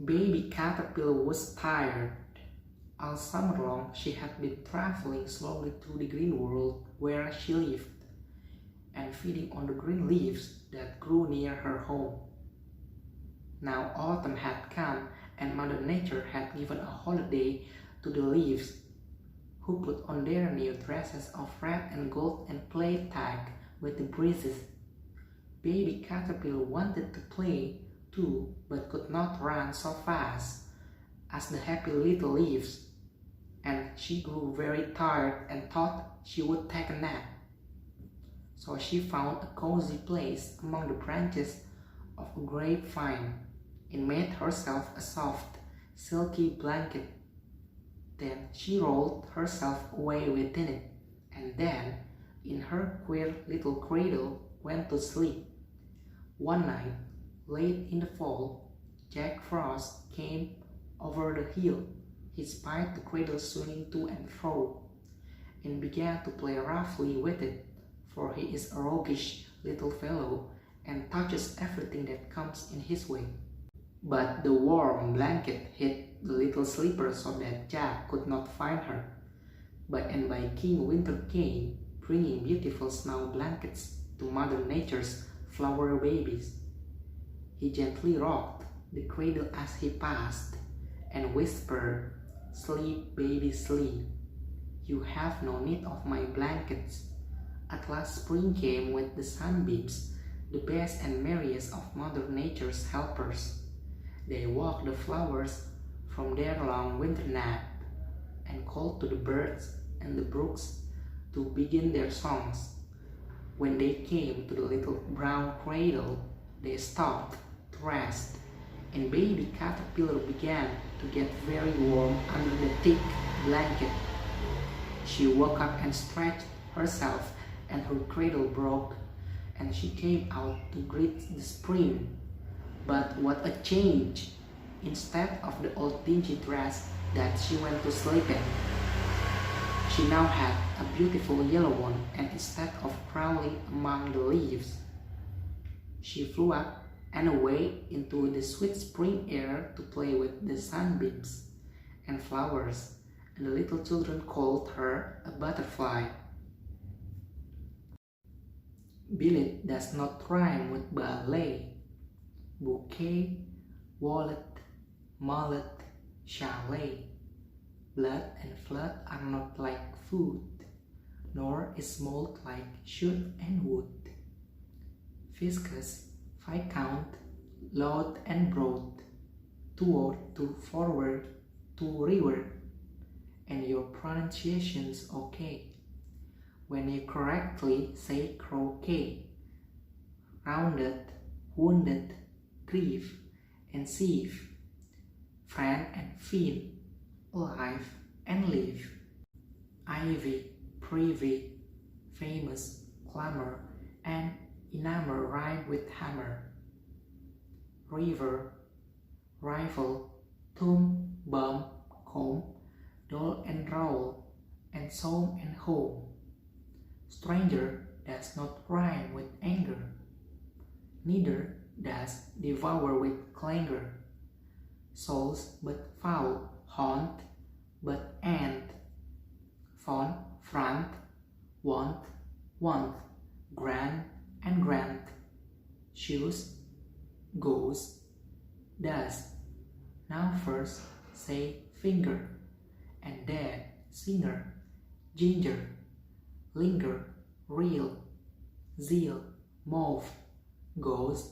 Baby Caterpillar was tired. All summer long she had been traveling slowly through the green world where she lived, and feeding on the green leaves that grew near her home. Now autumn had come, and Mother Nature had given a holiday to the leaves, who put on their new dresses of red and gold and played tag with the breezes. Baby Caterpillar wanted to play too, but could not run so fast as the happy little leaves, and she grew very tired and thought she would take a nap. So she found a cozy place among the branches of a grapevine and made herself a soft, silky blanket. Then she rolled herself away within it, and then, in her queer little cradle, went to sleep. One night, late in the fall, Jack Frost came over the hill. He spied the cradle swinging to and fro, and began to play roughly with it, for he is a roguish little fellow and touches everything that comes in his way. But the warm blanket hid the little sleeper so that Jack could not find her. By and by King Winter came, bringing beautiful snow blankets to Mother Nature's flower babies. He gently rocked the cradle as he passed, and whispered, "Sleep, baby, sleep. You have no need of my blankets." At last spring came with the sunbeams, the best and merriest of Mother Nature's helpers. They woke the flowers from their long winter nap, and called to the birds and the brooks to begin their songs. When they came to the little brown cradle, they stopped to rest, and Baby Caterpillar began to get very warm under the thick blanket. She woke up and stretched herself, and her cradle broke, and she came out to greet the spring. But what a change! Instead of the old dingy dress that she went to sleep in, she now had a beautiful yellow one, and instead of crawling among the leaves, she flew up and away into the sweet spring air to play with the sunbeams and flowers, and the little children called her a butterfly. Billet does not rhyme with ballet. Bouquet, wallet, mullet, chalet. Blood and flood are not like food, nor is mold like shoot and wood. Viscous, viscount, loud and broad, toward, to forward, to rearward, and your pronunciation's okay when you correctly say croquet. Rounded, wounded, grief and sieve, friend and fiend, alive and live. Ivy, privy, famous, clamor, and enamor rhyme with hammer. River, rival, tomb, bum, comb, doll and roll, and song and home. Stranger does not rhyme with anger, neither does devour with clangor. Souls but foul, haunt but end. Font, front, want, grant and grant. Shoes, goes, does. Now first say finger, and then singer, ginger, linger, reel, zeal, mauve, ghost,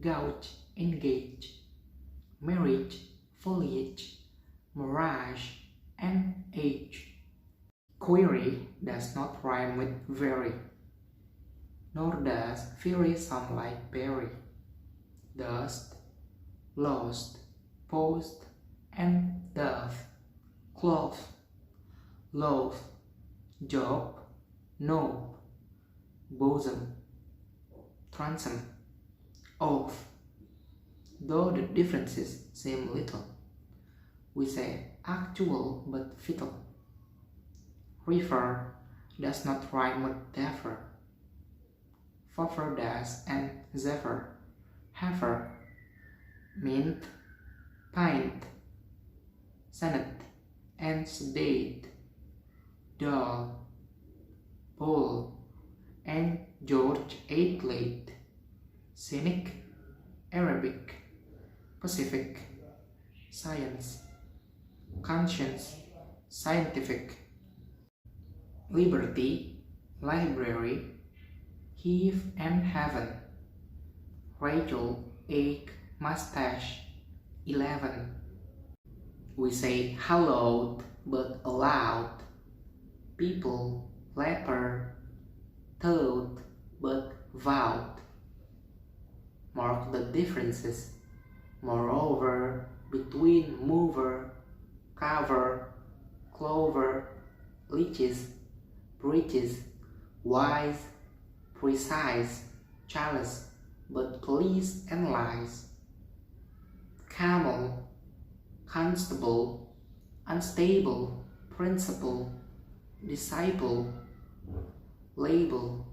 gouge, engage, marriage, foliage, mirage, and age. Query does not rhyme with very, nor does fury sound like berry. Dust, lost, post, and dove. Cloth, loaf, job, knob, bosom, transom, oath. Though the differences seem little, we say actual but vital. River does not rhyme with dapper. Further does and zephyr, heifer, mint, kind, senate, and sedate, dull, bold, and George Athlete, scenic, Arabic, Pacific, science, conscience, scientific, liberty, library, heave and heaven, Rachel, egg, mustache, 11. We say hallowed but aloud, people, leper, toad but vowed. Mark the differences, moreover, between mover, cover, clover, leeches, breeches, wise, precise, chalice, but please and lies. Camel, constable, unstable, principle, disciple, label,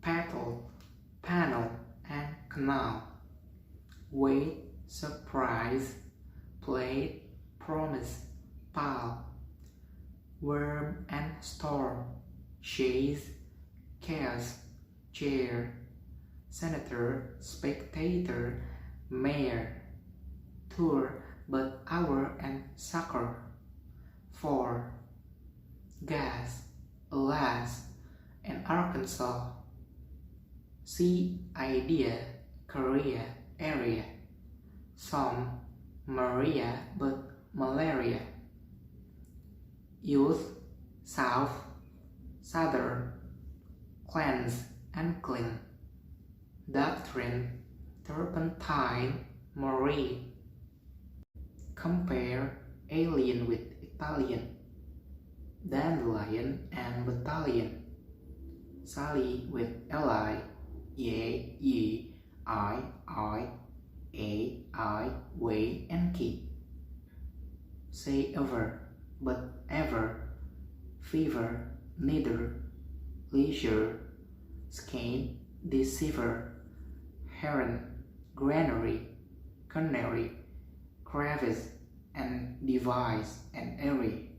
petal, panel, and canal. Wait, surprise, plate, promise, pal, worm and storm, chaise, chaos, chair, senator, spectator, mayor, tour, but hour and sucker, for, gas, alas, and Arkansas, sea, idea, Korea, area, some, Maria, but malaria, youth, south, southern, cleanse, unclean, doctrine, turpentine, marine, compare, alien with Italian, dandelion and battalion, Sally with ally, ye, ye, I, a, way, and key. Say ever, but ever, fever, neither, leisure, skein, deceiver, heron, granary, canary, crevice, and device, and airy.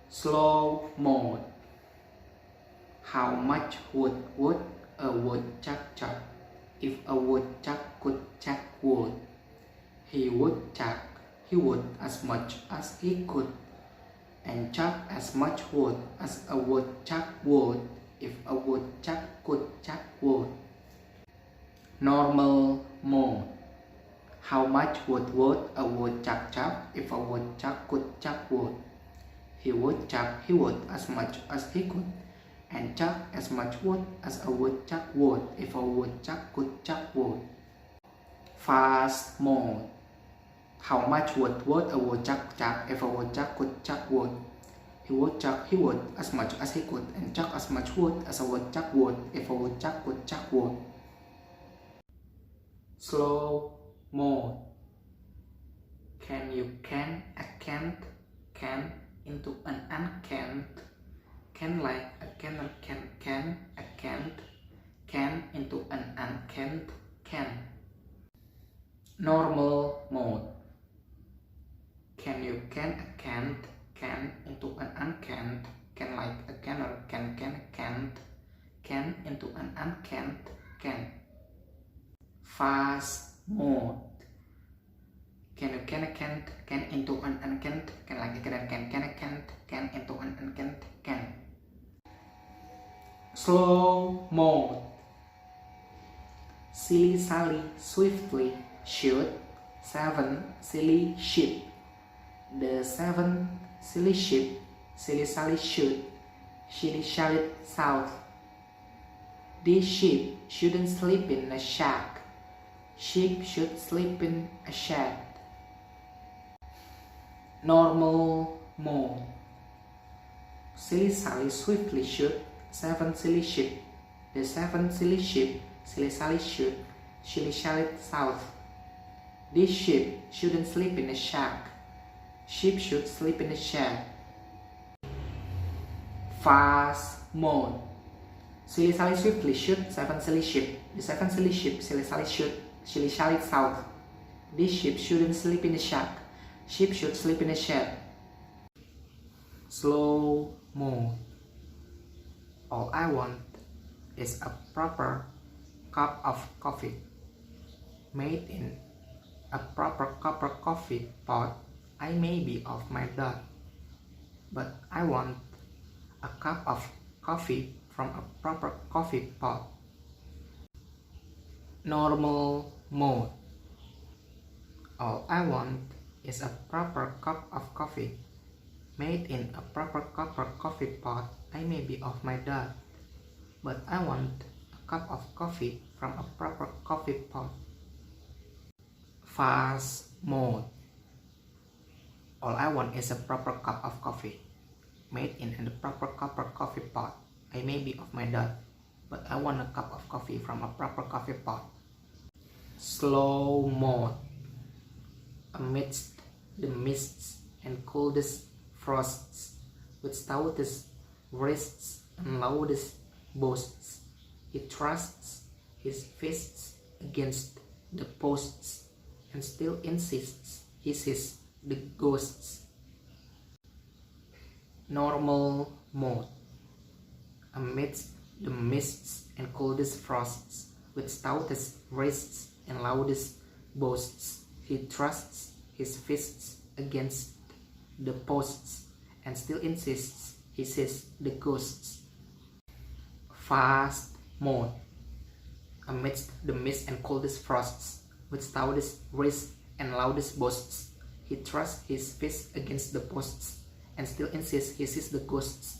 Slow mode. How much would a woodchuck chuck if a woodchuck could chuck wood? He would chuck as much as he could, and chuck as much wood as a woodchuck would if a woodchuck could chuck wood. Normal mode. How much would a woodchuck chuck if a woodchuck could chuck wood? He would chuck as much as he could, and chuck as much wood as a woodchuck would if a woodchuck could chuck wood. Fast mode. How much would a woodchuck chuck if a woodchuck could chuck wood? He would chuck as much as he could, and chuck as much wood as a woodchuck would if a woodchuck could chuck wood. Slow mode. Can you can a can't, can into an uncanned, can like a can a can't, can into an uncanned, can. Normal mode. Can you can a can't, can into an uncanned, can like a canner, can can't, can into an uncanned, can. Fast mode. Can you can a can't, can into an uncanned, can like a canner, can a can't, can into an uncanned, can. Slow mode. Silly Sally swiftly shoot 7 silly sheep. The 7 silly sheep, Silly Sally shoot, she shouted south. These sheep shouldn't sleep in a shack. Sheep should sleep in a shed. Normal mode. Silly Sally swiftly shoot 7 silly sheep. The 7 silly sheep, Silly Sally shoot, she shouted south. These sheep shouldn't sleep in a shack. Sheep should sleep in a shed. Fast mode. Silly-Sally swiftly shoot 7 silly sheep. The 7 silly sheep silly-sally shoot, silly-sally south. These sheep shouldn't sleep in the shack. Sheep should sleep in the shed. Slow mo. All I want is a proper cup of coffee, made in a proper copper coffee pot. I may be off my dot, but I want a cup of coffee from a proper coffee pot. Normal mode. All I want is a proper cup of coffee, made in a proper copper coffee pot. I may be off my dot, but I want a cup of coffee from a proper coffee pot. Fast mode. All I want is a proper cup of coffee, made in a proper copper coffee pot. I may be off my dot, but I want a cup of coffee from a proper coffee pot. Slow mode. Amidst the mists and coldest frosts, with stoutest wrists and loudest boasts, he thrusts his fists against the posts, and still insists he sees the ghosts. Normal mode. Amidst the mists and coldest frosts, with stoutest wrists and loudest boasts, he thrusts his fists against the posts, and still insists he sees the ghosts. Fast mode. Amidst the mist and coldest frosts, with stoutest wrists and loudest boasts, he thrusts his fists against the posts, and still insists he sees the ghosts.